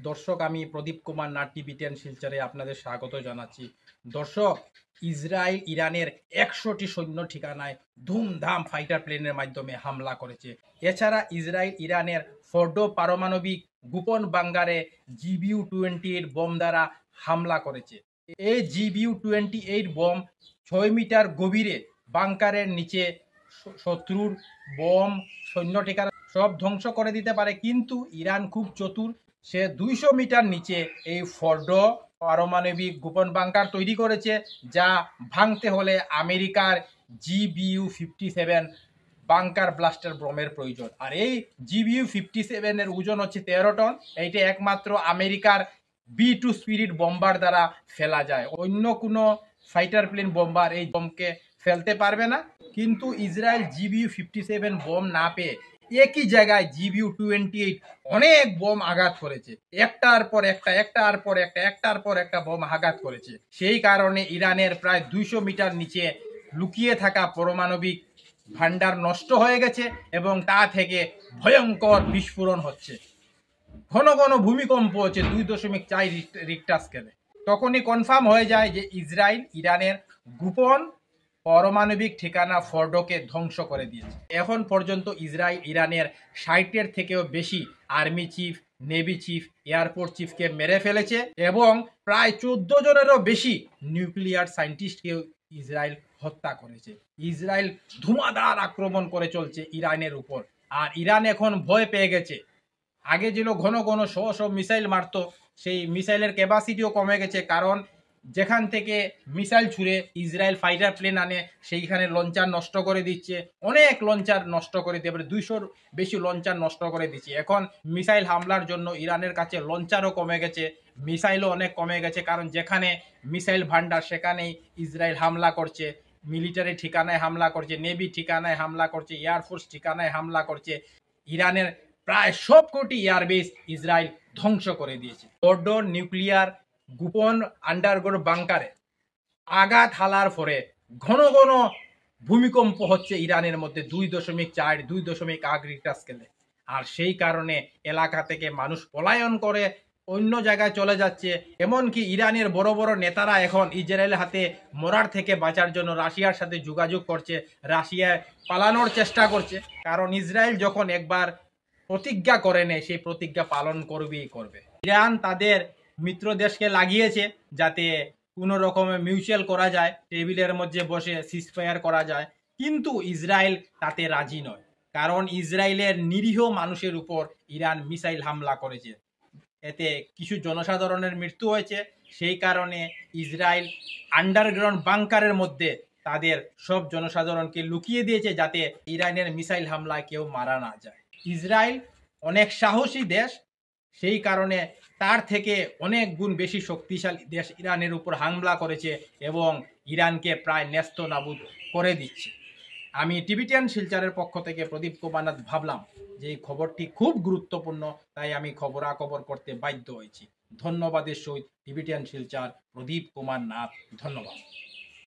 দর্শক, আমি প্রদীপ কুমার নাথ টিভি10 শিলচরে আপনাদের স্বাগত জানাচ্ছি। দর্শক, ইসরায়েল ইরানের ১০০টি সৈন্য ঠিকানায় ধুমধাম ফাইটার প্লেনের মাধ্যমে হামলা করেছে। এছাড়া ইসরায়েল ইরানের ফর্ডো পারমাণবিক গোপন বাঙ্গারে GBU-28 বোম দ্বারা হামলা করেছে। এই GBU-28 বোম ৬ মিটার গভীরে বাংকারের নিচে শত্রুর বোম সৈন্য ঠিকানা সব ধ্বংস করে দিতে পারে, কিন্তু ইরান খুব চতুর। সে ২০০ মিটার নিচে এই ফর্ডো পারমাণবিক গোপন বাংকার তৈরি করেছে, যা ভাঙতে হলে আমেরিকার GBU-57 বাংকার ব্লাস্টার বোমের প্রয়োজন। আর এই GBU-57 এর ওজন হচ্ছে ১৩ টন। এইটা একমাত্র আমেরিকার B2 স্পিরিট বোম্বার দ্বারা ফেলা যায়। অন্য কোনো ফাইটার প্লেন বোম্বার এই বোমকে ফেলতে পারবে না। কিন্তু ইসরায়েল GBU-57 বোম না পেয়ে একই জায়গায় GBU-28 অনেক বোম আঘাত করেছে। একটার পর একটা বোম আঘাত করেছে। সেই কারণে ইরানের প্রায় ২০০ মিটার নিচে লুকিয়ে থাকা পারমাণবিক ভান্ডার নষ্ট হয়ে গেছে এবং তা থেকে ভয়ঙ্কর বিস্ফোরণ হচ্ছে। ঘন ঘন ভূমিকম্প হচ্ছে ২.৪ রিক্টার স্কেলে। তখনই কনফার্ম হয়ে যায় যে ইসরায়েল ইরানের গোপন পারমাণবিক ঠিকানা ফর্ডোকে ধ্বংস করে দিয়েছে। এখন পর্যন্ত ইসরায়েল ইরানের ৬০-এর থেকেও বেশি army chief, navy chief, air force চিফকে মেরে ফেলেছে এবং প্রায় ১৪ জনেরও বেশি নিউক্লিয়ার সায়েন্টিস্টকেও ইসরায়েল হত্যা করেছে। ইসরায়েল ধুমাধার আক্রমণ করে চলছে ইরানের উপর, আর ইরান এখন ভয় পেয়ে গেছে। আগে যেন ঘন ঘন শো মিসাইল মারতো, সেই মিসাইলের ক্যাপাসিটিও কমে গেছে, কারণ যেখান থেকে মিসাইল ছুড়ে ইসরায়েল ফাইটার প্লেন আনে সেইখানে লঞ্চার নষ্ট করে দিচ্ছে। অনেক লঞ্চার নষ্ট করে দিয়ে ২০০-র বেশি লঞ্চার নষ্ট করে দিচ্ছে। এখন মিসাইল হামলার জন্য ইরানের কাছে লঞ্চারও কমে গেছে, মিসাইলও অনেক কমে গেছে, কারণ যেখানে মিসাইল ভান্ডার সেখানেই ইসরায়েল হামলা করছে। মিলিটারি ঠিকানায় হামলা করছে, নেভি ঠিকানায় হামলা করছে, এয়ারফোর্স ঠিকানায় হামলা করছে। ইরানের প্রায় সবকটি এয়ারবেস ইসরায়েল ধ্বংস করে দিয়েছে। ফর্ডো নিউক্লিয়ার গোপন আন্ডারগ্রাউন্ড বাংকারে আঘাত হালার পরে ঘন ঘন ভূমিকম্প হচ্ছে ইরানের মধ্যে ২.৪, ২.৮ রিক্টার স্কেলে। আর সেই কারণে এলাকা থেকে মানুষ পলায়ন করে অন্য জায়গায় চলে যাচ্ছে। এমনকি ইরানের বড় বড় নেতারা এখন ইসরায়েলের হাতে মরার থেকে বাঁচার জন্য রাশিয়ার সাথে যোগাযোগ করছে, রাশিয়ায় পালানোর চেষ্টা করছে। কারণ ইসরায়েল যখন একবার প্রতিজ্ঞা করে নেয়, সেই প্রতিজ্ঞা পালন করবেই করবে। ইরান তাদের মিত্র দেশকে লাগিয়েছে যাতে কোনো রকমে মিউচুয়াল করা যায়, টেবিলের মধ্যে বসে সিজফায়ার করা যায়, কিন্তু ইসরায়েল তাতে রাজি নয়। কারণ ইসরায়েলের নিরীহ মানুষের উপর ইরান মিসাইল হামলা করেছে, এতে কিছু জনসাধারণের মৃত্যু হয়েছে। সেই কারণে ইসরায়েল আন্ডারগ্রাউন্ড বাংকারের মধ্যে তাদের সব জনসাধারণকে লুকিয়ে দিয়েছে, যাতে ইরানের মিসাইল হামলায় কেউ মারা না যায়। ইসরায়েল অনেক সাহসী দেশ, সেই কারণে তার থেকে অনেক গুণ বেশি শক্তিশালী দেশ ইরানের উপর হামলা করেছে এবং ইরানকে প্রায় নেস্তনাবুদ করে দিচ্ছে। আমি টিভি10 শিলচরের পক্ষ থেকে প্রদীপ কুমার নাথ ভাবলাম যে এই খবরটি খুব গুরুত্বপূর্ণ, তাই আমি খবরাখবর করতে বাধ্য হয়েছি। ধন্যবাদের সহিত টিভি10 শিলচর, প্রদীপ কুমার নাথ। ধন্যবাদ।